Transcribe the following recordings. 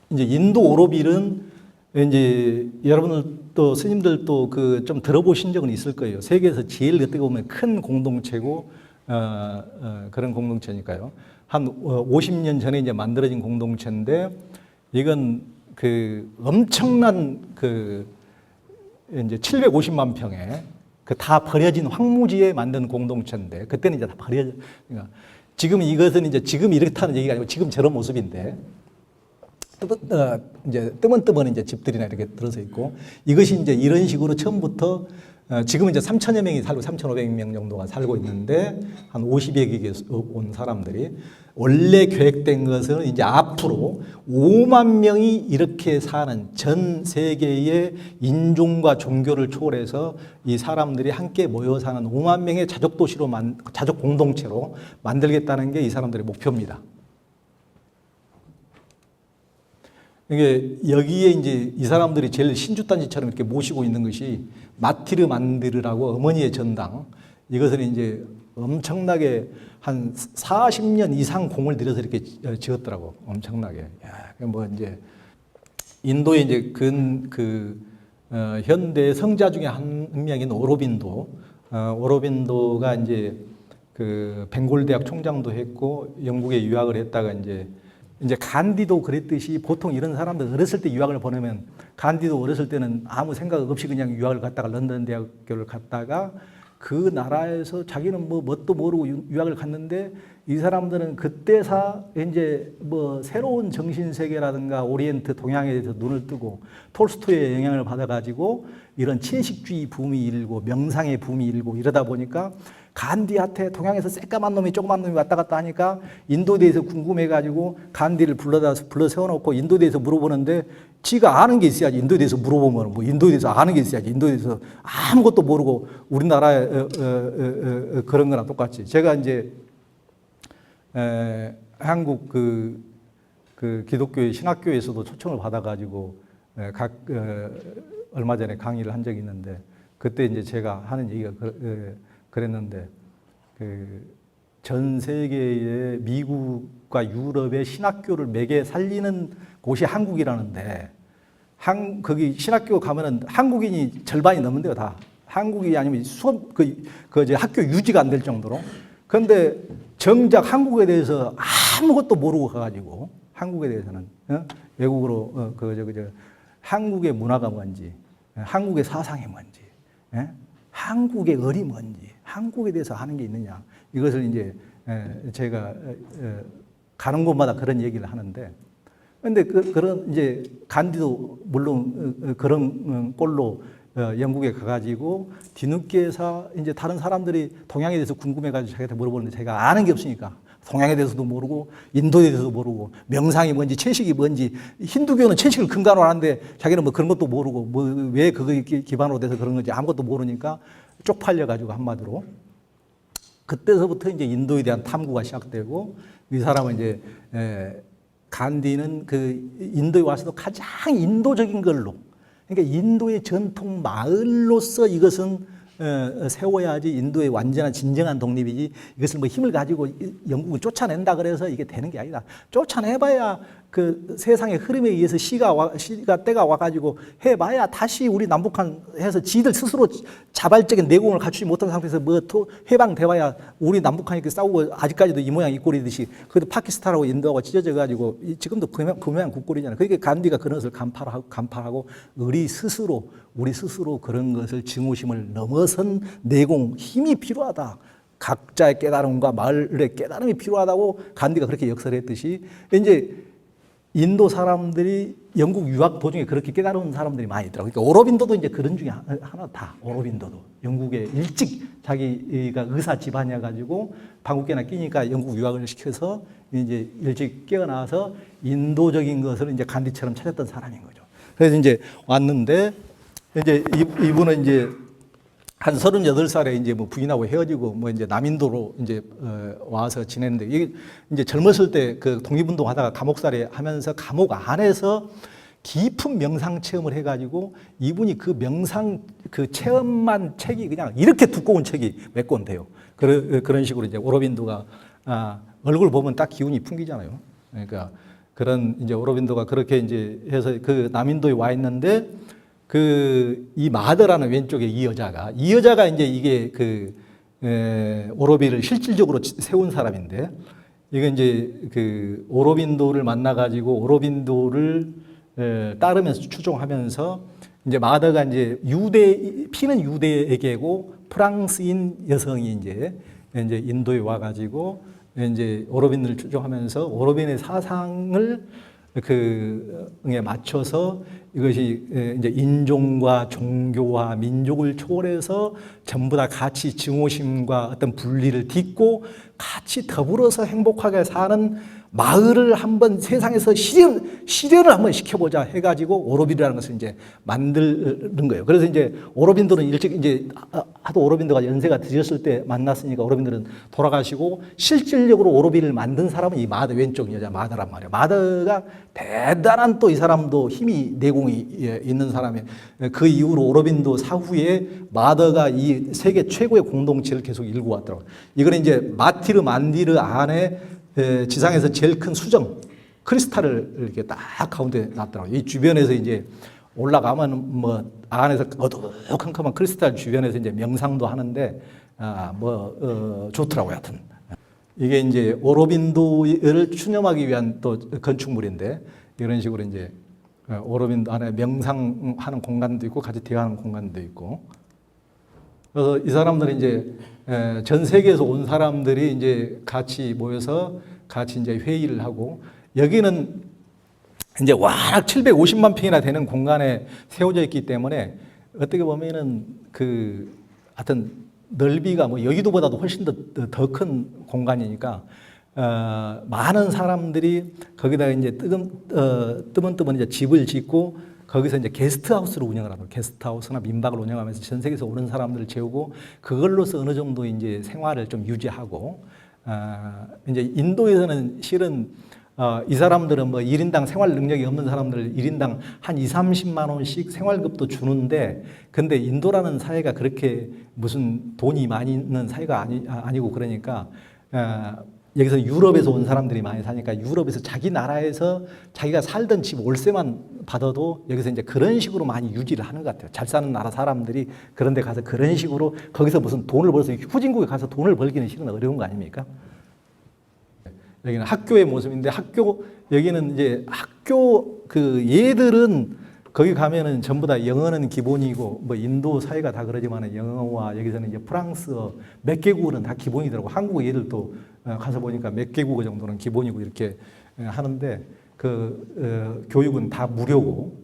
이제 인도 오로빌은 이제 여러분들도 스님들도 그 좀 들어보신 적은 있을 거예요. 세계에서 제일 어떻게 보면 큰 공동체고 그런 공동체니까요. 한 50년 전에 이제 만들어진 공동체인데 이건 그 엄청난 그 이제 750만 평에 그 다 버려진 황무지에 만든 공동체인데 그때는 이제 다 버려져. 그러니까 지금 이것은 이제 지금 이렇다는 얘기가 아니고 지금 저런 모습인데 이제 뜨문뜨문 이제 집들이나 이렇게 들어서 있고 이것이 이제 이런 식으로 처음부터 지금 이제 3천여 명이 살고 3,500명 정도가 살고 있는데 한 50여 온 사람들이 원래 계획된 것은 이제 앞으로 5만 명이 이렇게 사는 전 세계의 인종과 종교를 초월해서 이 사람들이 함께 모여 사는 5만 명의 자족 도시로 자족 공동체로 만들겠다는 게 이 사람들의 목표입니다. 이게 여기에 이제 이 사람들이 제일 신주단지처럼 이렇게 모시고 있는 것이 마티르 만디르라고 어머니의 전당. 이것을 이제 엄청나게 한 40년 이상 공을 들여서 이렇게 지었더라고. 엄청나게. 야, 뭐 이제 인도의 이제 현대 성자 중에 한 명인 오로빈도가 이제 그 벵골 대학 총장도 했고 영국에 유학을 했다가 이제 간디도 그랬듯이 보통 이런 사람들 어렸을 때 유학을 보내면 간디도 어렸을 때는 아무 생각 없이 그냥 유학을 갔다가 런던 대학교를 갔다가 그 나라에서 자기는 뭐 뭣도 모르고 유학을 갔는데 이 사람들은 그때사 이제 뭐 새로운 정신 세계라든가 오리엔트 동양에 대해서 눈을 뜨고 톨스토이의 영향을 받아가지고 이런 채식주의 붐이 일고 명상의 붐이 일고 이러다 보니까 간디한테 동양에서 새까만 놈이 조그만 놈이 왔다 갔다 하니까 인도에 대해서 궁금해가지고 간디를 불러 세워놓고 인도에 대해서 물어보는데 지가 아는 게 있어야지. 인도에 대해서 물어보면 뭐 인도에 대해서 아는 게 있어야지. 인도에 대해서 아무것도 모르고 우리나라에 그런 거랑 똑같이. 제가 이제 한국 그 기독교의 신학교에서도 초청을 받아가지고 얼마 전에 강의를 한 적이 있는데 그때 이제 제가 하는 얘기가 그랬는데 전 세계의 미국과 유럽의 신학교를 매개 살리는 곳이 한국이라는데 거기 신학교 가면은 한국인이 절반이 넘는데요, 다. 한국이 아니면 수업 이제 학교 유지가 안 될 정도로. 그런데 정작 한국에 대해서 아무것도 모르고 가가지고 한국에 대해서는 외국으로 한국의 문화가 뭔지, 한국의 사상이 뭔지, 한국의 을이 뭔지, 한국에 대해서 아는 게 있느냐. 이것을 이제 제가 가는 곳마다 그런 얘기를 하는데, 근데 그런 이제 간디도 물론 그런 꼴로 영국에 가가지고 뒤늦게서 이제 다른 사람들이 동양에 대해서 궁금해가지고 자기한테 물어보는데 제가 아는 게 없으니까 동양에 대해서도 모르고 인도에 대해서도 모르고 명상이 뭔지 채식이 뭔지 힌두교는 채식을 근간으로 하는데 자기는 뭐 그런 것도 모르고 뭐 왜 그거에 기반으로 돼서 그런 건지 아무것도 모르니까 쪽팔려가지고 한마디로 그때서부터 이제 인도에 대한 탐구가 시작되고 이 사람은 이제 간디는 그 인도에 와서도 가장 인도적인 걸로 그러니까 인도의 전통 마을로서 이것은 세워야지 인도의 완전한 진정한 독립이지 이것을 뭐 힘을 가지고 영국을 쫓아낸다 그래서 이게 되는 게 아니다. 쫓아내봐야 그 세상의 흐름에 의해서 시가 때가 와가지고 해봐야 다시 우리 남북한 해서 지들 스스로 자발적인 내공을 갖추지 못한 상태에서 뭐 해방돼봐야 우리 남북한이 싸우고 아직까지도 이 모양 이 꼴이듯이 그래도 파키스탄하고 인도하고 찢어져가지고 지금도 그 모양 국꼴이잖아요. 그러니까 간디가 그런 것을 간파하고 우리 스스로 그런 것을 증오심을 넘어선 내공 힘이 필요하다. 각자의 깨달음과 마을의 깨달음이 필요하다고 간디가 그렇게 역설했듯이 이제 인도 사람들이 영국 유학 도중에 그렇게 깨달은 사람들이 많이 있더라고요. 그러니까 오로빈도도 이제 그런 중에 하나다. 오로빈도도 영국에 일찍 자기가 의사 집안이어가지고 방국계나 끼니까 영국 유학을 시켜서 이제 일찍 깨어나서 인도적인 것을 이제 간디처럼 찾았던 사람인 거죠. 그래서 이제 왔는데 이제 이분은 이제 한 38살에 이제 뭐 부인하고 헤어지고 뭐 이제 남인도로 이제 와서 지냈는데 이게 이제 젊었을 때 그 독립운동 하다가 감옥살이 하면서 감옥 안에서 깊은 명상 체험을 해가지고 이분이 그 명상 그 체험만 책이 그냥 이렇게 두꺼운 책이 몇 권 돼요. 그런 식으로 이제 오로빈도가 얼굴 보면 딱 기운이 풍기잖아요. 그러니까 그런 이제 오로빈도가 그렇게 이제 해서 그 남인도에 와 있는데 이 마더라는 왼쪽에 이 여자가 이제 이게 오로비를 실질적으로 세운 사람인데 이건 이제 오로빈도를 만나가지고 오로빈도를 따르면서 추종하면서 이제 마더가 이제 피는 유대에게고 프랑스인 여성이 이제 인도에 와가지고 이제 오로빈을 추종하면서 오로빈의 사상을 에 맞춰서 이것이 이제 인종과 종교와 민족을 초월해서 전부 다 같이 증오심과 어떤 분리를 딛고 같이 더불어서 행복하게 사는 마을을 한번 세상에서 실현을 한번 시켜보자 해가지고 오로빈이라는 것을 이제 만드는 거예요. 그래서 이제 오로빈도는 일찍 이제 하도 오로빈도가 연세가 드셨을 때 만났으니까 오로빈도는 돌아가시고 실질적으로 오로빈을 만든 사람은 이 마더 왼쪽 여자 마더란 말이에요. 마더가 대단한 또 이 사람도 힘이 내공이 있는 사람이에요. 그 이후로 오로빈도 사후에 마더가 이 세계 최고의 공동체를 계속 일구 왔더라고요. 이거는 이제 마티르 만디르 안에 지상에서 제일 큰 수정 크리스탈을 이렇게 딱 가운데 놨더라고요. 이 주변에서 이제 올라가면 뭐 안에서 어두컴컴한 크리스탈 주변에서 이제 명상도 하는데 좋더라고요. 하여튼 이게 이제 오로빈도를 추념하기 위한 또 건축물인데 이런 식으로 이제 오로빈도 안에 명상하는 공간도 있고 같이 대화하는 공간도 있고 그래서 이 사람들이 이제 전 세계에서 온 사람들이 이제 같이 모여서 같이 이제 회의를 하고 여기는 이제 워낙 750만 평이나 되는 공간에 세워져 있기 때문에 어떻게 보면은 하여튼 넓이가 뭐 여의도보다도 훨씬 더 큰 공간이니까 많은 사람들이 거기다가 이제 뜨문뜨문 이제 집을 짓고 거기서 이제 게스트하우스를 운영을 하고 게스트하우스나 민박을 운영하면서 전 세계에서 오는 사람들을 재우고 그걸로서 어느 정도 이제 생활을 좀 유지하고 이제 인도에서는 실은 이 사람들은 뭐 1인당 생활 능력이 없는 사람들 1인당 한 20-30만 원씩 생활급도 주는데 근데 인도라는 사회가 그렇게 무슨 돈이 많이 있는 사회가 아니고 그러니까 여기서 유럽에서 온 사람들이 많이 사니까 유럽에서 자기 나라에서 자기가 살던 집 월세만 받아도 여기서 이제 그런 식으로 많이 유지를 하는 것 같아요. 잘 사는 나라 사람들이 그런 데 가서 그런 식으로 거기서 무슨 돈을 벌어서 후진국에 가서 돈을 벌기는 실은 어려운 거 아닙니까? 여기는 학교의 모습인데 여기는 이제 학교 얘들은 거기 가면은 전부 다 영어는 기본이고 뭐 인도 사회가 다 그러지만은 영어와 여기서는 이제 프랑스어 몇 개국어는 다 기본이더라고. 한국 애들도 가서 보니까 몇 개국어 정도는 기본이고 이렇게 하는데 교육은 다 무료고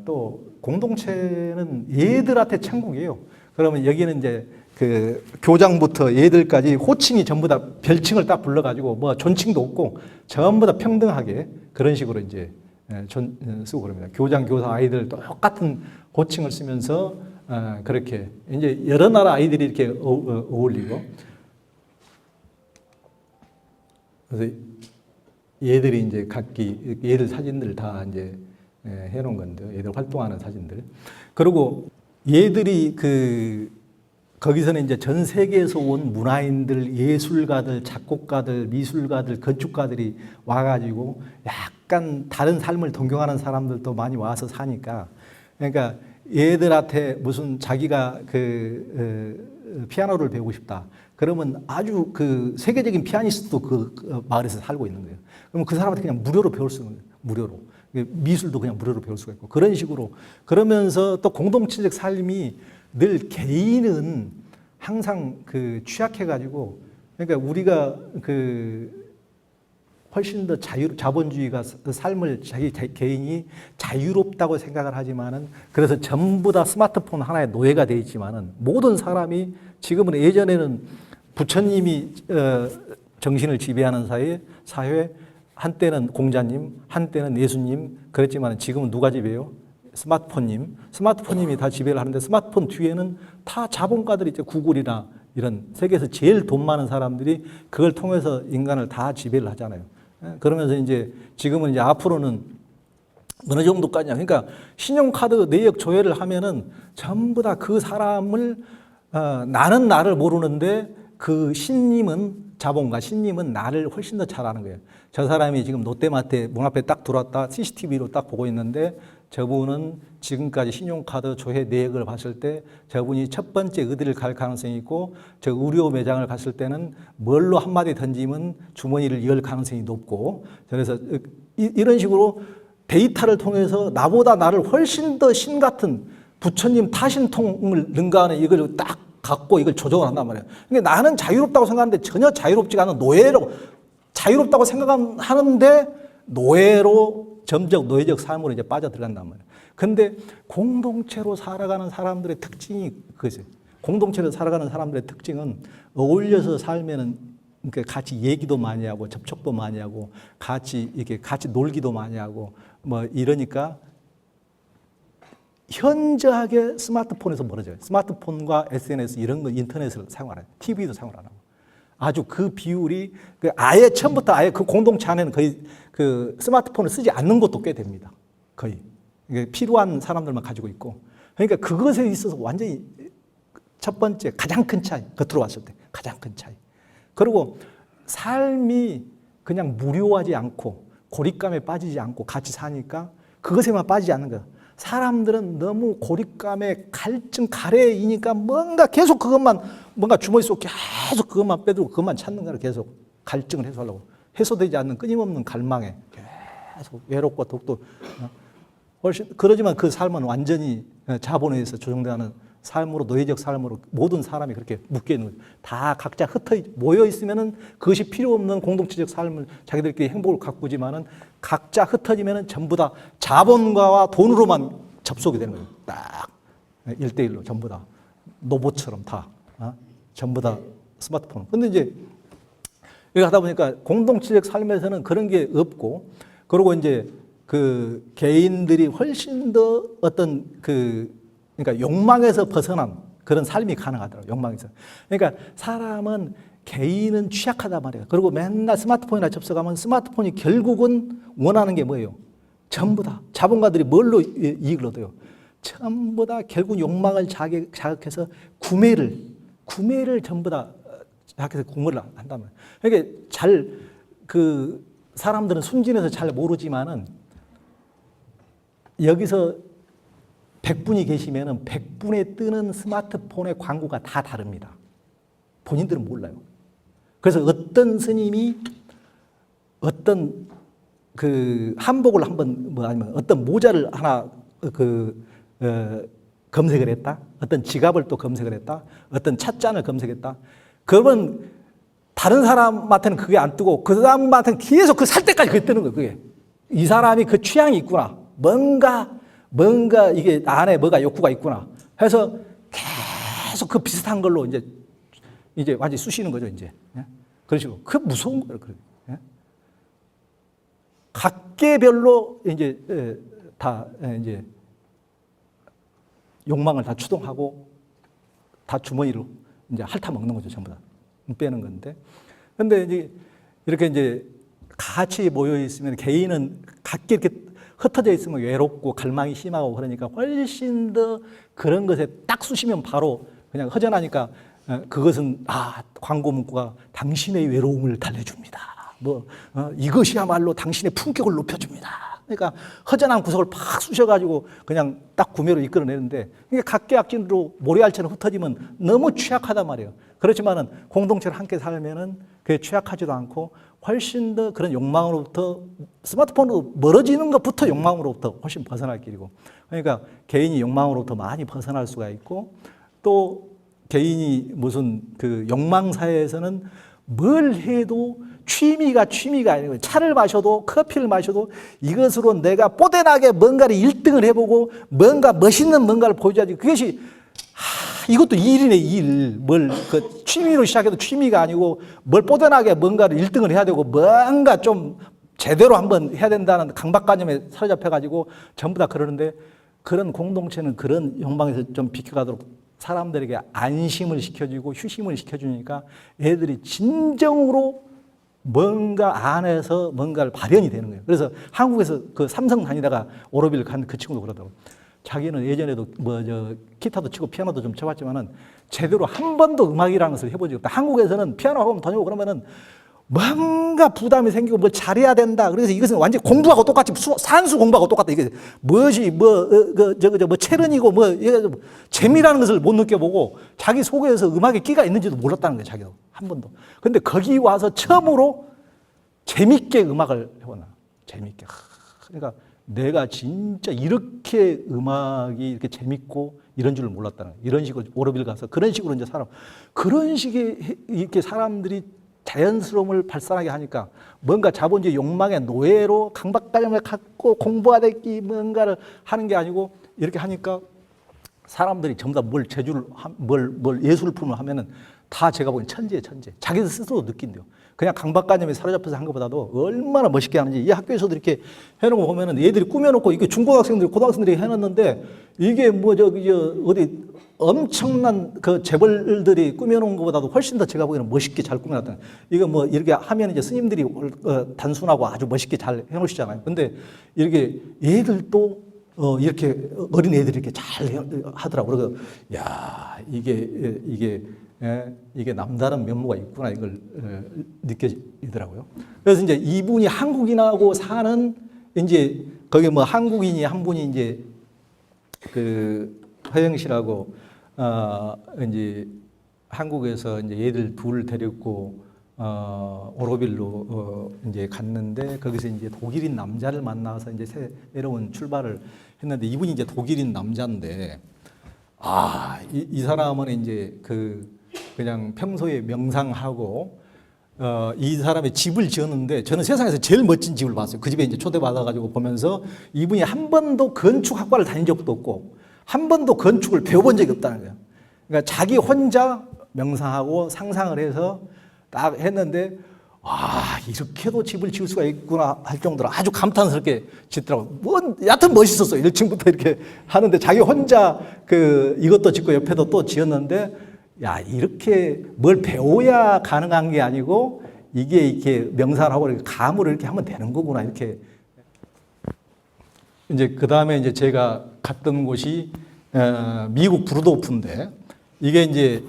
또 공동체는 얘들한테 천국이에요. 그러면 여기는 이제 교장부터 얘들까지 호칭이 전부 다 별칭을 딱 불러가지고 뭐 존칭도 없고 전부 다 평등하게 그런 식으로 이제 쓰고 그럽니다. 교장, 교사 아이들 똑같은 호칭을 쓰면서 그렇게 이제 여러 나라 아이들이 이렇게 어울리고 그래서 얘들이 이제 각기 얘들 사진들 다 이제 해놓은 건데요. 얘들 활동하는 사진들. 그리고 얘들이 거기서는 이제 전 세계에서 온 문화인들, 예술가들, 작곡가들, 미술가들, 건축가들이 와가지고 약간 다른 삶을 동경하는 사람들도 많이 와서 사니까 그러니까 얘들한테 무슨 자기가 피아노를 배우고 싶다. 그러면 아주 세계적인 피아니스트도 그 마을에서 살고 있는 거예요. 그러면 그 사람한테 그냥 무료로 배울 수 있는 거예요. 무료로. 미술도 그냥 무료로 배울 수가 있고 그런 식으로 그러면서 또 공동체적 삶이 늘 개인은 항상 취약해가지고 그러니까 우리가 훨씬 더 자본주의가 삶을 자기 개인이 자유롭다고 생각을 하지만은 그래서 전부 다 스마트폰 하나의 노예가 돼 있지만은 모든 사람이 지금은 예전에는 부처님이 정신을 지배하는 사회 한때는 공자님, 한때는 예수님 그랬지만 지금은 누가 지배해요? 스마트폰님이 다 지배를 하는데 스마트폰 뒤에는 다 자본가들이 이제 구글이나 이런 세계에서 제일 돈 많은 사람들이 그걸 통해서 인간을 다 지배를 하잖아요. 그러면서 이제 지금은 이제 앞으로는 어느 정도까지냐. 그러니까 신용카드 내역 조회를 하면은 전부 다 그 사람을 나는 나를 모르는데 그 신님은, 자본가 신님은 나를 훨씬 더 잘 아는 거예요. 저 사람이 지금 롯데마트에 문 앞에 딱 들어왔다 CCTV로 딱 보고 있는데 저분은 지금까지 신용카드 조회 내역을 봤을 때 저분이 첫 번째 어디를 갈 가능성이 있고 저 의료 매장을 갔을 때는 뭘로 한마디 던지면 주머니를 열 가능성이 높고, 그래서 이런 식으로 데이터를 통해서 나보다 나를 훨씬 더 신 같은 부처님 타신통을 능가하는 이걸 딱 갖고 이걸 조정을 한단 말이에요. 그러니까 나는 자유롭다고 생각하는데 전혀 자유롭지가 않은 노예로, 자유롭다고 생각하는데 노예로 점적 노예적 삶으로 이제 빠져들어간단 말이에요. 근데 공동체로 살아가는 사람들의 특징이 그거죠. 공동체로 살아가는 사람들의 특징은 어울려서 살면은 그러니까 같이 얘기도 많이 하고 접촉도 많이 하고 같이 이렇게 같이 놀기도 많이 하고 뭐 이러니까 현저하게 스마트폰에서 멀어져요. 스마트폰과 SNS 이런 거 인터넷을 사용 안 해요. TV도 사용 안 하고. 아주 그 비율이 아예 처음부터 아예 그 공동체 안에는 거의 그 스마트폰을 쓰지 않는 것도 꽤 됩니다. 거의. 필요한 사람들만 가지고 있고. 그러니까 그것에 있어서 완전히 첫 번째 가장 큰 차이. 겉으로 봤을 때 가장 큰 차이. 그리고 삶이 그냥 무료하지 않고 고립감에 빠지지 않고 같이 사니까 그것에만 빠지지 않는 거예요. 사람들은 너무 고립감에 갈증 가래이니까 뭔가 계속 그것만 뭔가 주머니 속 계속 그것만 빼들고 그것만 찾는 거를 계속 갈증을 해소하려고 해소되지 않는 끊임없는 갈망에 계속 외롭고 독도 훨씬 그러지만 그 삶은 완전히 자본에 의해서 조정되는 삶으로 노예적 삶으로 모든 사람이 그렇게 묶여 있는 거죠. 다 각자 흩어 모여 있으면은 그것이 필요 없는 공동체적 삶을 자기들끼리 행복을 가꾸지만은 각자 흩어지면은 전부 다 자본가와 돈으로만 접속이 되는 거예요. 딱 1대1로 전부 다 로봇처럼 다 전부 다 스마트폰. 근데 이제 이렇게 하다 보니까 공동체적 삶에서는 그런 게 없고, 그리고 이제 그 개인들이 훨씬 더 어떤 그러니까 욕망에서 벗어난 그런 삶이 가능하더라고요. 욕망에서. 그러니까 사람은 개인은 취약하단 말이에요. 그리고 맨날 스마트폰이나 접속하면 스마트폰이 결국은 원하는 게 뭐예요? 전부 다 자본가들이 뭘로 이익을 얻어요? 전부 다 결국 욕망을 자극해서 구매를 전부 다 자극해서 구매를 한단 말이에요. 그러니까 그 사람들은 순진해서 잘 모르지만은 여기서 100분이 계시면은 100분에 뜨는 스마트폰의 광고가 다 다릅니다. 본인들은 몰라요. 그래서 어떤 스님이 어떤 그 한복을 한번 뭐 아니면 어떤 모자를 하나 검색을 했다. 어떤 지갑을 또 검색을 했다. 어떤 찻잔을 검색했다. 그러면 다른 사람한테는 그게 안 뜨고 그 사람한테는 계속 그 살 때까지 그게 뜨는 거예요. 그게 이 사람이 그 취향이 있구나. 뭔가 이게 안에 뭐가 욕구가 있구나 해서 계속 그 비슷한 걸로 이제 완전히 쑤시는 거죠, 이제. 그러시고. 그 무서운 거예요, 예? 각계별로 이제 다 이제 욕망을 다 추동하고 다 주머니로 이제 핥아 먹는 거죠, 전부 다. 빼는 건데. 근데 이제 이렇게 이제 같이 모여 있으면 개인은 각기 이렇게 흩어져 있으면 외롭고 갈망이 심하고 그러니까 훨씬 더 그런 것에 딱 쑤시면 바로 그냥 허전하니까 그것은 광고 문구가 당신의 외로움을 달래줍니다. 이것이야말로 당신의 품격을 높여줍니다. 그러니까 허전한 구석을 팍 쑤셔가지고 그냥 딱 구매로 이끌어내는데 이게 각계약진으로 모래알처럼 흩어지면 너무 취약하단 말이에요. 그렇지만은 공동체를 함께 살면은 그게 취약하지도 않고 훨씬 더 그런 욕망으로부터 스마트폰으로 멀어지는 것부터 욕망으로부터 훨씬 벗어날 길이고, 그러니까 개인이 욕망으로부터 많이 벗어날 수가 있고, 또 개인이 무슨 그 욕망 사회에서는 뭘 해도 취미가 아니고 차를 마셔도 커피를 마셔도 이것으로 내가 뽀대나게 뭔가를 1등을 해보고 뭔가 멋있는 뭔가를 보여줘야지. 그것이 이것도 일이네, 일. 그 취미로 시작해도 취미가 아니고 뭘 뽀대나게 뭔가를 1등을 해야 되고 뭔가 좀 제대로 한번 해야 된다는 강박관념에 사로잡혀가지고 전부 다 그러는데, 그런 공동체는 그런 욕망에서 좀 비켜가도록 사람들에게 안심을 시켜주고 휴심을 시켜주니까 애들이 진정으로 뭔가 안에서 뭔가를 발현이 되는 거예요. 그래서 한국에서 그 삼성 다니다가 오로비를 간 그 친구도 그러더라고요. 자기는 예전에도 뭐 저 기타도 치고 피아노도 좀 쳐봤지만은 제대로 한 번도 음악이라는 것을 해본 적이 없다. 한국에서는 피아노 학원 다니고 그러면은 뭔가 부담이 생기고 뭘 잘해야 된다. 그래서 이것은 완전 공부하고 똑같이 산수 공부하고 똑같다. 이게 무엇이 뭐 체른이고 뭐 재미라는 것을 못 느껴보고 자기 속에서 음악에 끼가 있는지도 몰랐다는 거예요. 자기도 한 번도. 근데 거기 와서 처음으로 재밌게 음악을 해보나. 재밌게. 그러니까 내가 진짜 이렇게 음악이 이렇게 재밌고 이런 줄을 몰랐다는 거예요. 이런 식으로 오로빌 가서 그런 식으로 이제 그런 식의 이렇게 사람들이 자연스러움을 발산하게 하니까 뭔가 자본주의 욕망의 노예로 강박관념을 갖고 공부하듯이 뭔가를 하는 게 아니고 이렇게 하니까 사람들이 전부 다 뭘 재주를 뭘 예술품을 하면은 다 제가 보기엔 천재예요, 천재. 자기 스스로 느낀대요. 그냥 강박관념에 사로잡혀서 한 것보다도 얼마나 멋있게 하는지. 이 학교에서도 이렇게 해놓은 거 보면은 애들이 꾸며놓고 이게 중고등학생들이 고등학생들이 해놨는데 이게 뭐 어디 엄청난 그 재벌들이 꾸며놓은 것보다도 훨씬 더 제가 보기에는 멋있게 잘 꾸며놨다. 이거 뭐 이렇게 하면 이제 스님들이 단순하고 아주 멋있게 잘 해놓으시잖아요. 근데 이렇게 애들도 이렇게 어린 애들이 이렇게 잘 하더라고요. 그래서 야 이게 남다른 면모가 있구나 이걸 느껴지더라고요. 그래서 이제 이분이 한국인하고 사는 이제 거기 뭐 한국인이 한 분이 이제 그 허영 씨라고 이제 한국에서 이제 얘들 둘 데리고 오로빌로 이제 갔는데 거기서 이제 독일인 남자를 만나서 이제 새로운 출발을 했는데 이분이 이제 독일인 남자인데 이 사람은 이제 그냥 평소에 명상하고 이 사람의 집을 지었는데 저는 세상에서 제일 멋진 집을 봤어요. 그 집에 이제 초대받아가지고 보면서 이분이 한 번도 건축 학과를 다닌 적도 없고 한 번도 건축을 배워본 적이 없다는 거예요. 그러니까 자기 혼자 명상하고 상상을 해서 딱 했는데 이렇게도 집을 지을 수가 있구나 할 정도로 아주 감탄스럽게 짓더라고요. 여하튼 멋있었어요. 1층부터 이렇게 하는데 자기 혼자 이것도 짓고 옆에도 또 지었는데 이렇게 뭘 배워야 가능한 게 아니고 이게 이렇게 명상을 하고 이렇게 감으로 이렇게 하면 되는 거구나 이렇게. 이제 그 다음에 이제 제가 갔던 곳이 미국 브루도프인데 이게 이제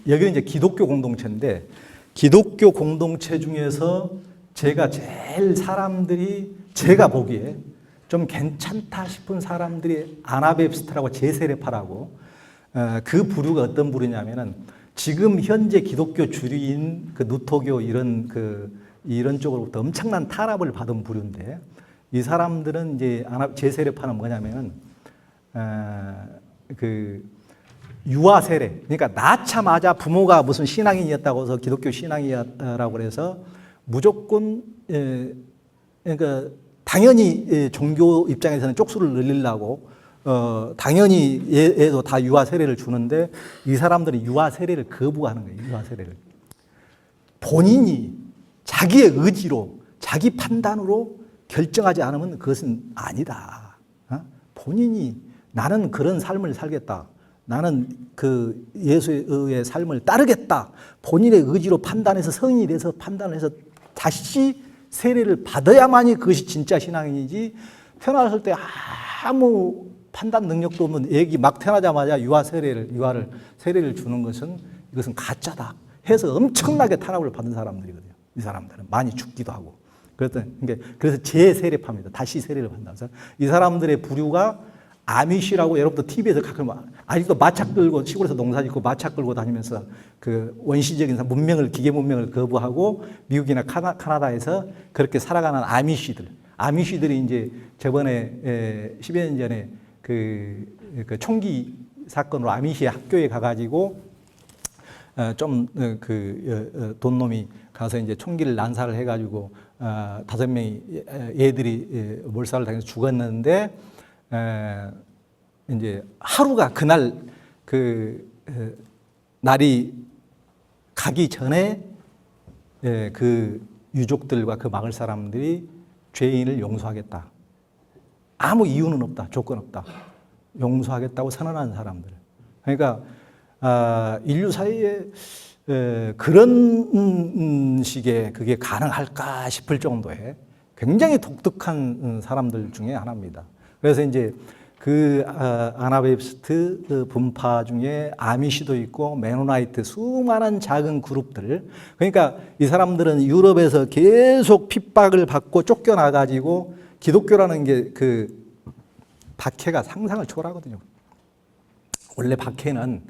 여기는 이제 기독교 공동체인데 기독교 공동체 중에서 제가 제일 제가 보기에 좀 괜찮다 싶은 사람들이 아나베프스트라고 제세례파라고 그 부류가 어떤 부류냐면은 지금 현재 기독교 주류인 누토교 이런 쪽으로부터 엄청난 탄압을 받은 부류인데 이 사람들은 이제 제세례파는 뭐냐면은 유아 세례. 그러니까 낳자마자 부모가 무슨 신앙인이었다고 해서 기독교 신앙이었다라고 그래서 무조건 그러니까 당연히 종교 입장에서는 쪽수를 늘리려고 당연히 얘도 다 유아 세례를 주는데 이 사람들은 유아 세례를 거부하는 거예요. 유아 세례를. 본인이 자기의 의지로 자기 판단으로 결정하지 않으면 그것은 아니다. 본인이 나는 그런 삶을 살겠다. 나는 예수의 삶을 따르겠다. 본인의 의지로 판단해서 성인이 돼서 판단을 해서 다시 세례를 받아야만이 그것이 진짜 신앙인이지 태어났을 때 아무 판단 능력도 없는 애기 막 태어나자마자 유아를 세례를 주는 이것은 가짜다 해서 엄청나게 탄압을 받은 사람들이거든요. 이 사람들은 많이 죽기도 하고. 그래서 재세례파입니다. 다시 세례를 받는다. 이 사람들의 부류가 아미시라고 여러분도 TV에서 가끔 아직도 마차 끌고 시골에서 농사 짓고 마차 끌고 다니면서 원시적인 기계 문명을 거부하고 미국이나 카나다에서 그렇게 살아가는 아미시들이 이제 저번에 10여 년 전에 총기 사건으로 아미시 학교에 가가지고 돈 놈이 가서 이제 총기를 난사를 해가지고 5명이 애들이 몰살을 당해서 죽었는데 이제 하루가 그날 날이 가기 전에 유족들과 마을 사람들이 죄인을 용서하겠다. 아무 이유는 없다. 조건 없다. 용서하겠다고 선언한 사람들. 그러니까 인류 사이에 그런 식의 그게 가능할까 싶을 정도의 굉장히 독특한 사람들 중에 하나입니다. 그래서 이제 그 아나베프스트 그 분파 중에 아미시도 있고 메노나이트 수많은 작은 그룹들. 그러니까 이 사람들은 유럽에서 계속 핍박을 받고 쫓겨나가지고 기독교라는 게 그 박해가 상상을 초월하거든요. 원래 박해는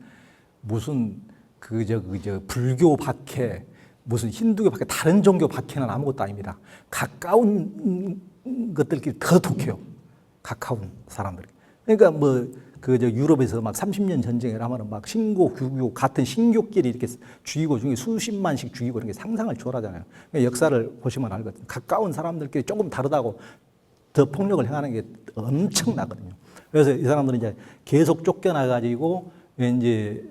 무슨 그저 불교 박해, 무슨 힌두교 박해, 다른 종교 박해는 아무것도 아닙니다. 가까운 것들끼리 더 독해요. 가까운 사람들. 그러니까 뭐 그저 유럽에서 막 30년 전쟁을 하면은 막 신고, 규교 같은 신교끼리 이렇게 죽이고 중에 수십만씩 죽이고 이런 게 상상을 초월하잖아요. 그러니까 역사를 보시면 알거든요. 가까운 사람들끼리 조금 다르다고 더 폭력을 행하는 게 엄청나거든요. 그래서 이 사람들은 이제 계속 쫓겨나가지고 이제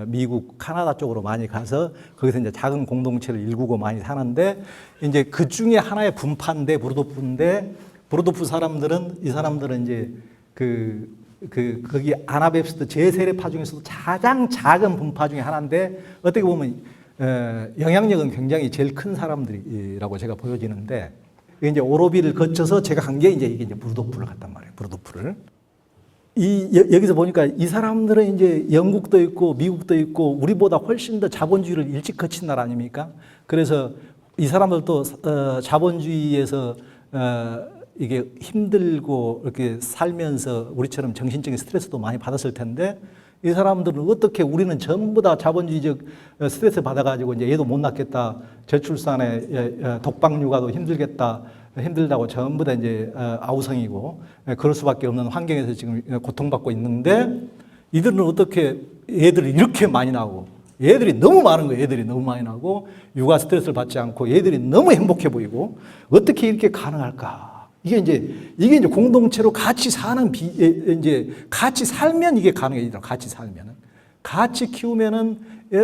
미국, 카나다 쪽으로 많이 가서 거기서 이제 작은 공동체를 일구고 많이 사는데 이제 그 중에 하나의 분파인데 브로도프 사람들은 이 사람들은 이제 거기 아나베프스트 제세례파 중에서도 가장 작은 분파 중에 하나인데 어떻게 보면 영향력은 굉장히 제일 큰 사람들이라고 제가 보여지는데 이제 오로비를 거쳐서 제가 간 게 이게 이제 브루도프를 갔단 말이에요. 브루도프를. 여기서 보니까 이 사람들은 이제 영국도 있고 미국도 있고 우리보다 훨씬 더 자본주의를 일찍 거친 나라 아닙니까? 그래서 이 사람들도 자본주의에서 이게 힘들고 이렇게 살면서 우리처럼 정신적인 스트레스도 많이 받았을 텐데 이 사람들은 어떻게 우리는 전부 다 자본주의적 스트레스 받아가지고 이제 얘도 못 낳겠다, 저출산에 독박 육아도 힘들다고 전부 다 이제 아우성이고 그럴 수밖에 없는 환경에서 지금 고통받고 있는데 이들은 어떻게 애들이 이렇게 많이 나고 얘들이 너무 많은 거예요. 애들이 너무 많이 나고 육아 스트레스를 받지 않고 얘들이 너무 행복해 보이고 어떻게 이렇게 가능할까? 이게 이제 공동체로 같이 사는 이제 같이 살면 이게 가능해요. 같이 살면은 같이 키우면은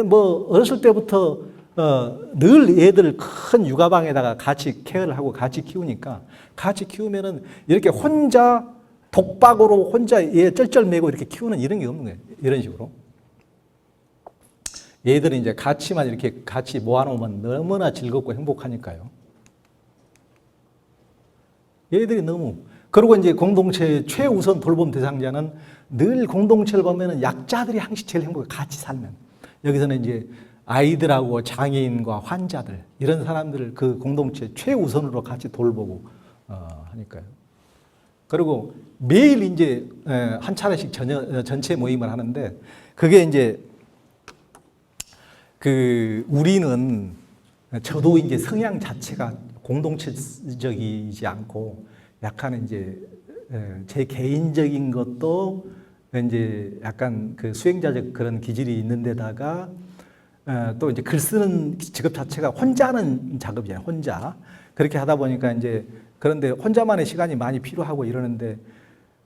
뭐 어렸을 때부터 늘 애들 큰 육아방에다가 같이 케어를 하고 같이 키우니까 같이 키우면은 이렇게 혼자 독박으로 혼자 얘 쩔쩔매고 이렇게 키우는 이런 게 없는 거예요. 이런 식으로. 얘들은 이제 이렇게 같이 모아놓으면 너무나 즐겁고 행복하니까요. 얘들이 너무. 그리고 이제 공동체 최우선 돌봄 대상자는 늘 공동체를 보면은 약자들이 항상 제일 행복해. 같이 살면. 여기서는 이제 아이들하고 장애인과 환자들 이런 사람들을 그 공동체 최우선으로 같이 돌보고 하니까요. 그리고 매일 이제 한 차례씩 전체 모임을 하는데 그게 이제 우리는 저도 이제 성향 자체가 공동체적이지 않고 약간 이제 제 개인적인 것도 이제 약간 그 수행자적 그런 기질이 있는데다가 또 이제 글 쓰는 직업 자체가 혼자 하는 작업이에요. 혼자. 그렇게 하다 보니까 이제 그런데 혼자만의 시간이 많이 필요하고 이러는데